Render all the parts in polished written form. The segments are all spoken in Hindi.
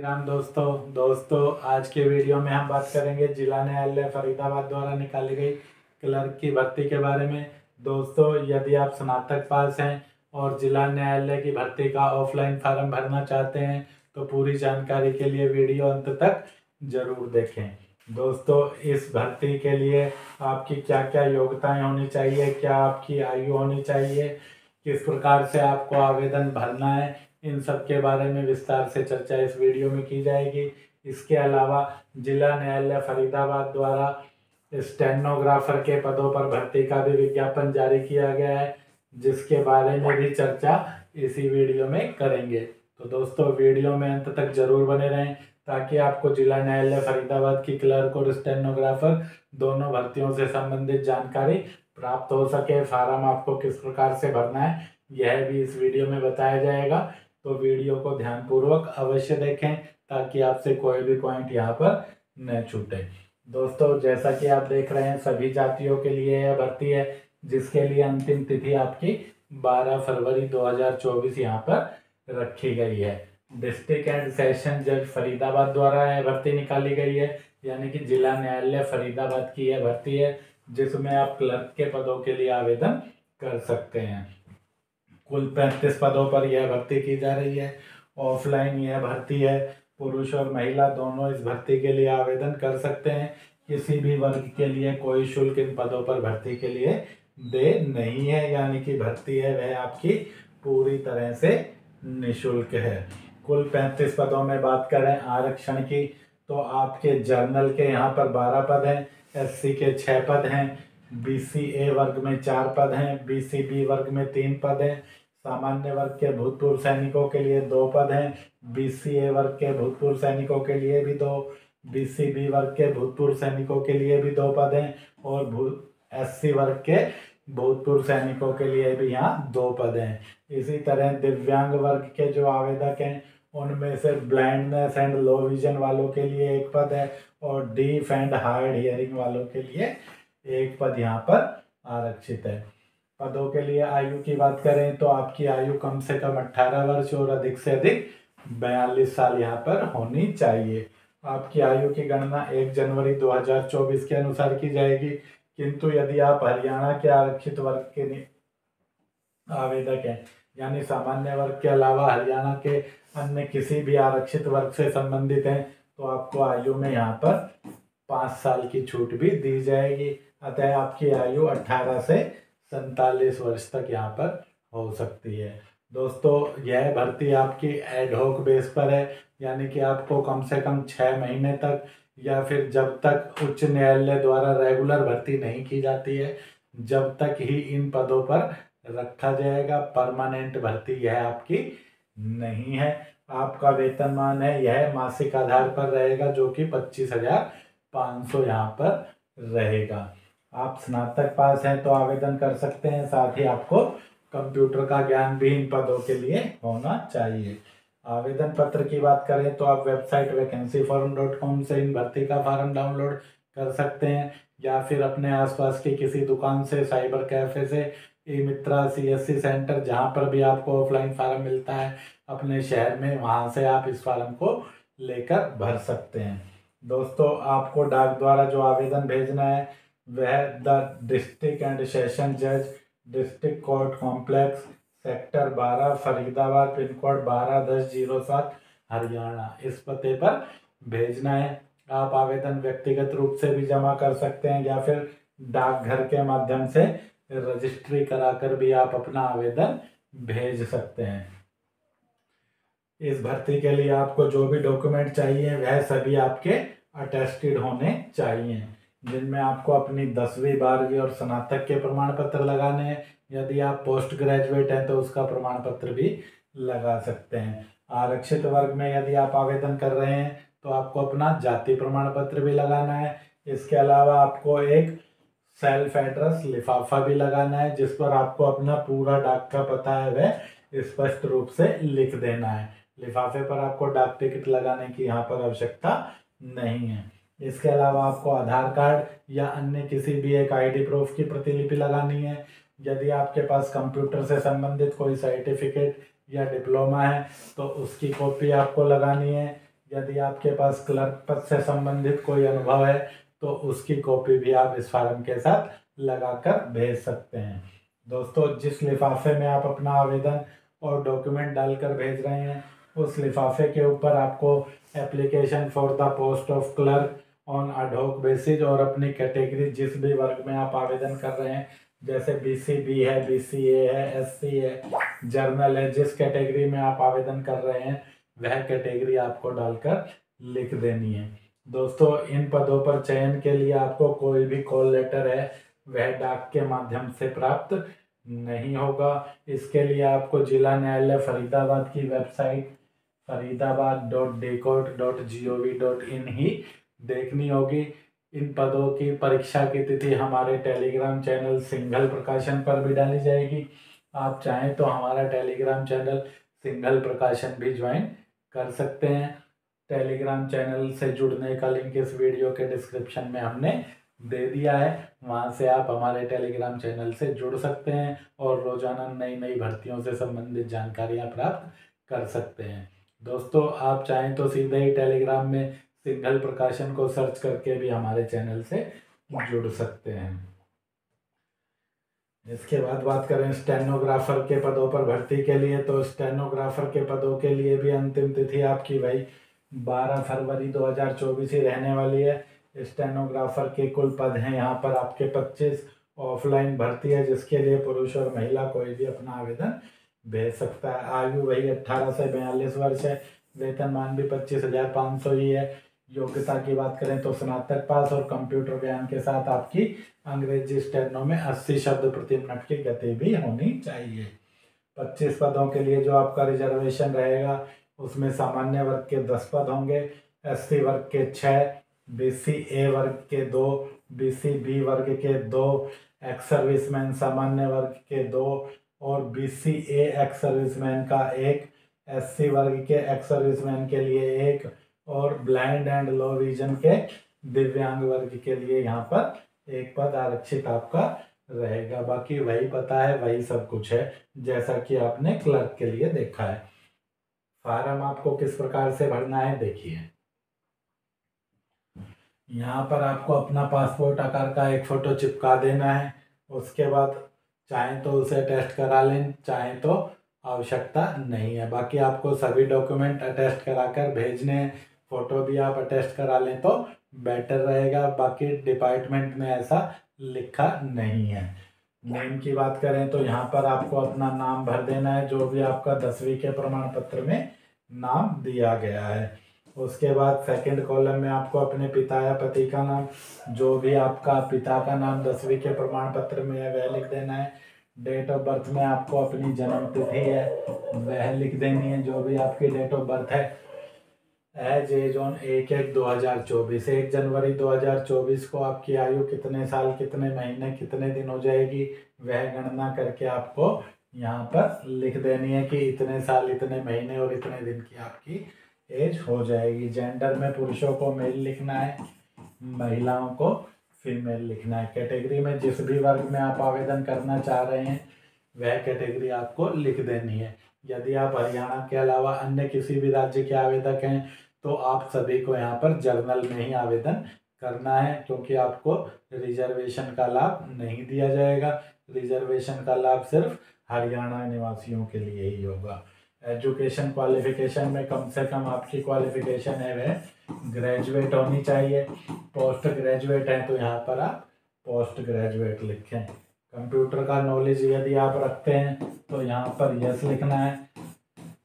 राम दोस्तों आज के वीडियो में हम बात करेंगे जिला न्यायालय फरीदाबाद द्वारा निकाली गई क्लर्क की भर्ती के बारे में। दोस्तों, यदि आप स्नातक पास हैं और जिला न्यायालय की भर्ती का ऑफलाइन फॉर्म भरना चाहते हैं तो पूरी जानकारी के लिए वीडियो अंत तक जरूर देखें। दोस्तों, इस भर्ती के लिए आपकी क्या क्या योग्यताएं होनी चाहिए, क्या आपकी आयु होनी चाहिए, किस प्रकार से आपको आवेदन भरना है, इन सब के बारे में विस्तार से चर्चा इस वीडियो में की जाएगी। इसके अलावा जिला न्यायालय फरीदाबाद द्वारा स्टेनोग्राफर के पदों पर भर्ती का भी विज्ञापन जारी किया गया है, जिसके बारे में भी चर्चा इसी वीडियो में करेंगे। तो दोस्तों, वीडियो में अंत तक जरूर बने रहें ताकि आपको जिला न्यायालय फरीदाबाद की क्लर्क और स्टेनोग्राफर दोनों भर्तियों से संबंधित जानकारी प्राप्त हो सके। फार्म आपको किस प्रकार से भरना है यह भी इस वीडियो में बताया जाएगा, तो वीडियो को ध्यानपूर्वक अवश्य देखें ताकि आपसे कोई भी पॉइंट यहाँ पर न छूटे। दोस्तों, जैसा कि आप देख रहे हैं, सभी जातियों के लिए यह भर्ती है, जिसके लिए अंतिम तिथि आपकी 12 फरवरी 2024 यहाँ पर रखी गई है। डिस्ट्रिक्ट एंड सेशन जज फरीदाबाद द्वारा यह भर्ती निकाली गई है, यानी कि जिला न्यायालय फरीदाबाद की यह भर्ती है, जिसमें आप क्लर्क के पदों के लिए आवेदन कर सकते हैं। कुल 35 पदों पर यह भर्ती की जा रही है। ऑफलाइन यह भर्ती है, पुरुष और महिला दोनों इस भर्ती के लिए आवेदन कर सकते हैं। किसी भी वर्ग के लिए कोई शुल्क इन पदों पर भर्ती के लिए दे नहीं है, यानी कि भर्ती है वह आपकी पूरी तरह से निःशुल्क है। कुल 35 पदों में बात करें आरक्षण की, तो आपके जर्नल के यहाँ पर 12 पद हैं, SC के 6 पद हैं, BCA वर्ग में 4 पद हैं, BCB वर्ग में 3 पद हैं, सामान्य वर्ग के भूतपूर्व सैनिकों के लिए 2 पद हैं, BCA वर्ग के भूतपूर्व सैनिकों के लिए भी 2, BCB वर्ग के भूतपूर्व सैनिकों के लिए भी 2 पद हैं और SC वर्ग के भूतपूर्व सैनिकों के लिए भी यहाँ 2 पद हैं। इसी तरह दिव्यांग वर्ग के जो आवेदक हैं उनमें से ब्लाइंडनेस एंड लो विजन वालों के लिए 1 पद है और डीफ एंड हार्ड हियरिंग वालों के लिए 1 पद यहाँ पर आरक्षित है। पदों के लिए आयु की बात करें तो आपकी आयु कम से कम 18 वर्ष और अधिक से अधिक 42 साल यहाँ पर होनी चाहिए। आपकी आयु की गणना 1 जनवरी 2024 के अनुसार की जाएगी, किंतु यदि आप हरियाणा के आरक्षित वर्ग के आवेदक हैं, यानी सामान्य वर्ग के अलावा हरियाणा के अन्य किसी भी आरक्षित वर्ग से संबंधित हैं, तो आपको आयु में यहाँ पर 5 साल की छूट भी दी जाएगी। अतः आपकी आयु 18 से 47 वर्ष तक यहाँ पर हो सकती है। दोस्तों, यह भर्ती आपकी एडहॉक बेस पर है, यानी कि आपको कम से कम 6 महीने तक या फिर जब तक उच्च न्यायालय द्वारा रेगुलर भर्ती नहीं की जाती है, जब तक ही इन पदों पर रखा जाएगा। परमानेंट भर्ती यह आपकी नहीं है। आपका वेतनमान है यह मासिक आधार पर रहेगा, जो कि 25,500 यहाँ पर रहेगा। आप स्नातक पास हैं तो आवेदन कर सकते हैं, साथ ही आपको कंप्यूटर का ज्ञान भी इन पदों के लिए होना चाहिए। आवेदन पत्र की बात करें तो आप वेबसाइट vacancyform.com से इन भर्ती का फॉर्म डाउनलोड कर सकते हैं, या फिर अपने आसपास की किसी दुकान से, साइबर कैफे से, ई-मित्रा, CSC सेंटर, जहाँ पर भी आपको ऑफलाइन फॉर्म मिलता है अपने शहर में, वहाँ से आप इस फॉर्म को लेकर भर सकते हैं। दोस्तों, आपको डाक द्वारा जो आवेदन भेजना है वह द डिस्ट्रिक्ट एंड सेशन जज, district court complex, sector 12, Faridabad, pin code 121007, Haryana, इस पते पर भेजना है। आप आवेदन व्यक्तिगत रूप से भी जमा कर सकते हैं या फिर डाकघर के माध्यम से रजिस्ट्री कराकर भी आप अपना आवेदन भेज सकते हैं। इस भर्ती के लिए आपको जो भी डॉक्यूमेंट चाहिए वह सभी आपके अटेस्टेड होने चाहिए, जिनमें आपको अपनी 10वीं 12वीं और स्नातक के प्रमाण पत्र लगाने हैं। यदि आप पोस्ट ग्रेजुएट हैं तो उसका प्रमाण पत्र भी लगा सकते हैं। आरक्षित वर्ग में यदि आप आवेदन कर रहे हैं तो आपको अपना जाति प्रमाण पत्र भी लगाना है। इसके अलावा आपको एक सेल्फ एड्रेस लिफाफा भी लगाना है, जिस पर आपको अपना पूरा डाक का पता है वह स्पष्ट रूप से लिख देना है। लिफाफे पर आपको डाक टिकट लगाने की यहाँ पर आवश्यकता नहीं है। इसके अलावा आपको आधार कार्ड या अन्य किसी भी एक ID प्रूफ की प्रतिलिपि लगानी है। यदि आपके पास कंप्यूटर से संबंधित कोई सर्टिफिकेट या डिप्लोमा है तो उसकी कॉपी आपको लगानी है। यदि आपके पास क्लर्क पद से संबंधित कोई अनुभव है तो उसकी कॉपी भी आप इस फार्म के साथ लगाकर भेज सकते हैं। दोस्तों, जिस लिफाफे में आप अपना आवेदन और डॉक्यूमेंट डालकर भेज रहे हैं उस लिफाफे के ऊपर आपको application for the post of clerk on ad hoc basis और अपनी कैटेगरी, जिस भी वर्ग में आप आवेदन कर रहे हैं, जैसे BCB है, BCA है, SC है, जर्नल है, जिस कैटेगरी में आप आवेदन कर रहे हैं वह कैटेगरी आपको डालकर लिख देनी है। दोस्तों, इन पदों पर चयन के लिए आपको कोई भी कॉल लेटर है वह डाक के माध्यम से प्राप्त नहीं होगा। इसके लिए आपको जिला न्यायालय फरीदाबाद की वेबसाइट faridabad.dcourt.gov.in ही देखनी होगी। इन पदों की परीक्षा की तिथि हमारे टेलीग्राम चैनल सिंघल प्रकाशन पर भी डाली जाएगी। आप चाहें तो हमारा टेलीग्राम चैनल सिंघल प्रकाशन भी ज्वाइन कर सकते हैं। टेलीग्राम चैनल से जुड़ने का लिंक इस वीडियो के डिस्क्रिप्शन में हमने दे दिया है, वहाँ से आप हमारे टेलीग्राम चैनल से जुड़ सकते हैं और रोजाना नई नई भर्तियों से संबंधित जानकारियाँ प्राप्त कर सकते हैं। दोस्तों, आप चाहें तो सीधे ही टेलीग्राम में सिंघल प्रकाशन को सर्च करके भी हमारे चैनल से जुड़ सकते हैं। इसके बाद बात करें स्टेनोग्राफर के पदों पर भर्ती के लिए, तो स्टेनोग्राफर के पदों के लिए भी अंतिम तिथि आपकी वही 12 फरवरी 2024 ही रहने वाली है। स्टेनोग्राफर के कुल पद हैं यहाँ पर आपके 25। ऑफलाइन भर्ती है जिसके लिए पुरुष और महिला कोई भी अपना आवेदन भेज सकता है। आयु वही 18 से 42 वर्ष है। वेतनमान भी 25,500 ही है। योग्यता की बात करें तो स्नातक पास और कंप्यूटर ज्ञान के साथ आपकी अंग्रेजी स्टेनो में 80 शब्द प्रति मिनट की गति भी होनी चाहिए। 25 पदों के लिए जो आपका रिजर्वेशन रहेगा उसमें सामान्य वर्ग के 10 पद होंगे, SC वर्ग के 6, BCA वर्ग के 2, BCB वर्ग के 2, एक्स सर्विसमैन सामान्य वर्ग के 2 और BCA एक्स सर्विसमैन का 1, SC वर्ग के एक्स सर्विसमैन के लिए 1 और ब्लाइंड एंड लो विजन के दिव्यांग वर्ग के लिए यहाँ पर 1 पद आरक्षित आपका रहेगा। बाकी वही पता है, वही सब कुछ है जैसा कि आपने क्लर्क के लिए देखा है। फार्म आपको किस प्रकार से भरना है देखिए। यहाँ पर आपको अपना पासपोर्ट आकार का एक फ़ोटो चिपका देना है। उसके बाद चाहें तो उसे अटेस्ट करा लें, चाहें तो आवश्यकता नहीं है। बाकी आपको सभी डॉक्यूमेंट अटेस्ट कराकर भेजने हैं। फ़ोटो भी आप अटेस्ट करा लें तो बेटर रहेगा। बाकी डिपार्टमेंट में ऐसा लिखा नहीं है। नेम की बात करें तो यहाँ पर आपको अपना नाम भर देना है जो भी आपका 10वीं के प्रमाण पत्र में नाम दिया गया है। उसके बाद सेकंड कॉलम में आपको अपने पिता या पति का नाम, जो भी आपका पिता का नाम 10वीं के प्रमाण पत्र में है वह लिख देना है। डेट ऑफ बर्थ में आपको अपनी जन्म तिथि है वह लिख देनी है, जो भी आपकी डेट ऑफ बर्थ है। एज ऑन 1/1/2024, 1 जनवरी 2024 को आपकी आयु कितने साल, कितने महीने, कितने दिन हो जाएगी वह गणना करके आपको यहाँ पर लिख देनी है कि इतने साल, इतने महीने और इतने दिन की आपकी एज हो जाएगी। जेंडर में पुरुषों को मेल लिखना है, महिलाओं को फीमेल लिखना है। कैटेगरी में जिस भी वर्ग में आप आवेदन करना चाह रहे हैं वह कैटेगरी आपको लिख देनी है। यदि आप हरियाणा के अलावा अन्य किसी भी राज्य के आवेदक हैं तो आप सभी को यहाँ पर जर्नल में ही आवेदन करना है, क्योंकि आपको रिजर्वेशन का लाभ नहीं दिया जाएगा। रिजर्वेशन का लाभ सिर्फ हरियाणा निवासियों के लिए ही होगा। एजुकेशन क्वालिफिकेशन में कम से कम आपकी क्वालिफिकेशन है वह ग्रेजुएट होनी चाहिए। पोस्ट ग्रेजुएट है तो यहाँ पर आप पोस्ट ग्रेजुएट लिखें। कंप्यूटर का नॉलेज यदि आप रखते हैं तो यहाँ पर यस लिखना है।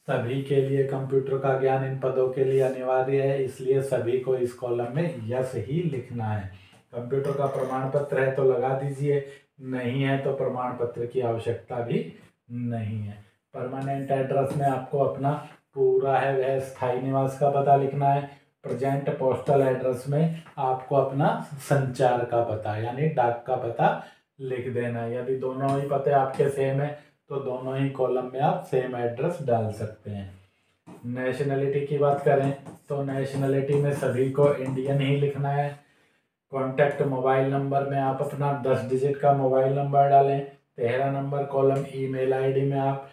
सभी के लिए कंप्यूटर का ज्ञान इन पदों के लिए अनिवार्य है, इसलिए सभी को इस कॉलम में यस ही लिखना है। कंप्यूटर का प्रमाण पत्र है तो लगा दीजिए, नहीं है तो प्रमाण पत्र की आवश्यकता भी नहीं है। परमानेंट एड्रेस में आपको अपना पूरा है वह स्थायी निवास का पता लिखना है। प्रेजेंट पोस्टल एड्रेस में आपको अपना संचार का पता यानी डाक का पता लिख देना है। यदि दोनों ही पते आपके सेम है तो दोनों ही कॉलम में आप सेम एड्रेस डाल सकते हैं। नेशनलिटी की बात करें तो नेशनलिटी में सभी को इंडियन ही लिखना है। कॉन्टैक्ट मोबाइल नंबर में आप अपना 10 डिजिट का मोबाइल नंबर डालें। 13 नंबर कॉलम ईमेल आईडी में आप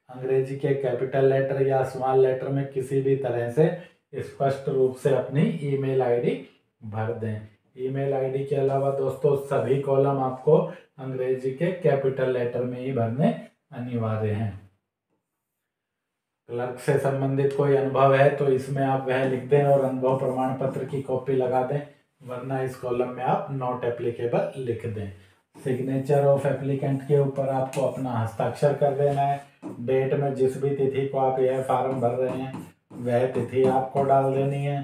अंग्रेजी के कैपिटल लेटर या स्मॉल लेटर में किसी भी तरह से स्पष्ट रूप से अपनी ईमेल आईडी भर दें। ईमेल आईडी के अलावा दोस्तों सभी कॉलम आपको अंग्रेजी के कैपिटल लेटर में ही भरने अनिवार्य हैं। क्लर्क से संबंधित कोई अनुभव है तो इसमें आप वह लिख दें और अनुभव प्रमाण पत्र की कॉपी लगा दें, वरना इस कॉलम में आप नॉट एप्लीकेबल लिख दें। सिग्नेचर ऑफ एप्लीकेंट के ऊपर आपको अपना हस्ताक्षर कर देना है। डेट में जिस भी तिथि को आप यह फॉर्म भर रहे हैं वह तिथि आपको डाल देनी है,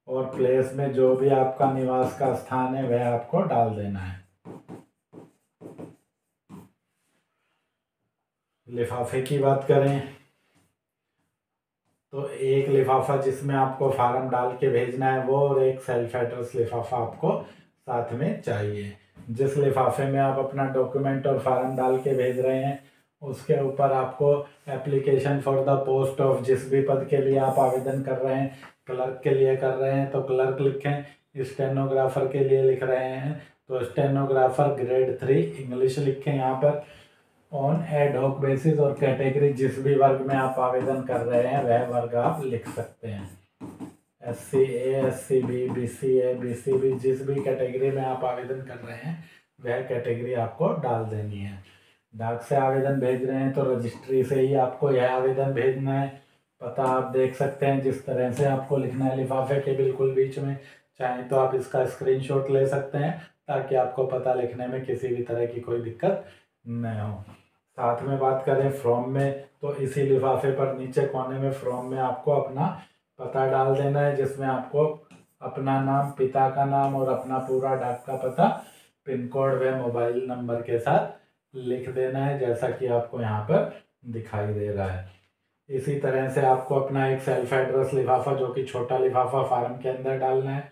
और प्लेस में जो भी आपका निवास का स्थान है वह आपको डाल देना है। लिफाफे की बात करें तो एक लिफाफा जिसमें आपको फार्म डाल के भेजना है वो, और एक सेल्फ एड्रेस लिफाफा आपको साथ में चाहिए। जिस लिफाफे में आप अपना डॉक्यूमेंट और फार्म डाल के भेज रहे हैं उसके ऊपर आपको application for the post of, जिस भी पद के लिए आप आवेदन कर रहे हैं, क्लर्क के लिए कर रहे हैं तो क्लर्क लिखें, स्टेनोग्राफर के लिए लिख रहे हैं तो स्टेनोग्राफर ग्रेड 3 इंग्लिश लिखें यहाँ पर, ऑन एड हॉक बेसिस, और कैटेगरी जिस भी वर्ग में आप आवेदन कर रहे हैं वह वर्ग आप लिख सकते हैं। SC A, SC B, BC A, BC B, जिस भी कैटेगरी में आप आवेदन कर रहे हैं वह कैटेगरी आपको डाल देनी है। डाक से आवेदन भेज रहे हैं तो रजिस्ट्री से ही आपको यह आवेदन भेजना है। पता आप देख सकते हैं जिस तरह से आपको लिखना है लिफाफे के बिल्कुल बीच में। चाहें तो आप इसका स्क्रीनशॉट ले सकते हैं ताकि आपको पता लिखने में किसी भी तरह की कोई दिक्कत न हो। साथ में बात करें फ्रॉम में तो इसी लिफाफे पर नीचे कोने में फ्रॉम में आपको अपना पता डाल देना है, जिसमें आपको अपना नाम, पिता का नाम और अपना पूरा डाक का पता, पिन कोड व मोबाइल नंबर के साथ लिख देना है, जैसा कि आपको यहाँ पर दिखाई दे रहा है। इसी तरह से आपको अपना एक सेल्फ एड्रेस लिफाफा, जो कि छोटा लिफाफा फार्म के अंदर डालना है,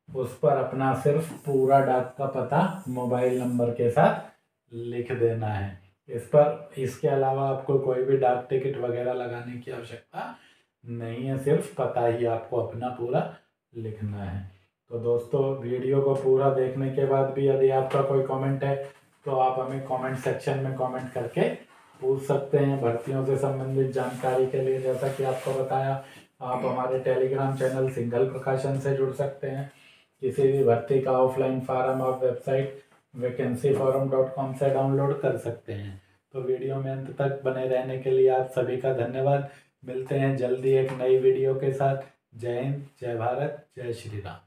उस पर अपना सिर्फ पूरा डाक का पता मोबाइल नंबर के साथ लिख देना है। इस पर इसके अलावा आपको कोई भी डाक टिकट वगैरह लगाने की आवश्यकता नहीं है, सिर्फ पता ही आपको अपना पूरा लिखना है। तो दोस्तों वीडियो को पूरा देखने के बाद भी यदि आपका कोई कमेंट है तो आप हमें कमेंट सेक्शन में कमेंट करके पूछ सकते हैं। भर्तियों से संबंधित जानकारी के लिए जैसा कि आपको बताया, आप हमारे टेलीग्राम चैनल सिंघल प्रकाशन से जुड़ सकते हैं। किसी भी भर्ती का ऑफलाइन फॉर्म आप वेबसाइट vacancyforum.com से डाउनलोड कर सकते हैं। तो वीडियो में अंत तक बने रहने के लिए आप सभी का धन्यवाद। मिलते हैं जल्दी एक नई वीडियो के साथ। जय हिंद, जय भारत, जय श्री राम।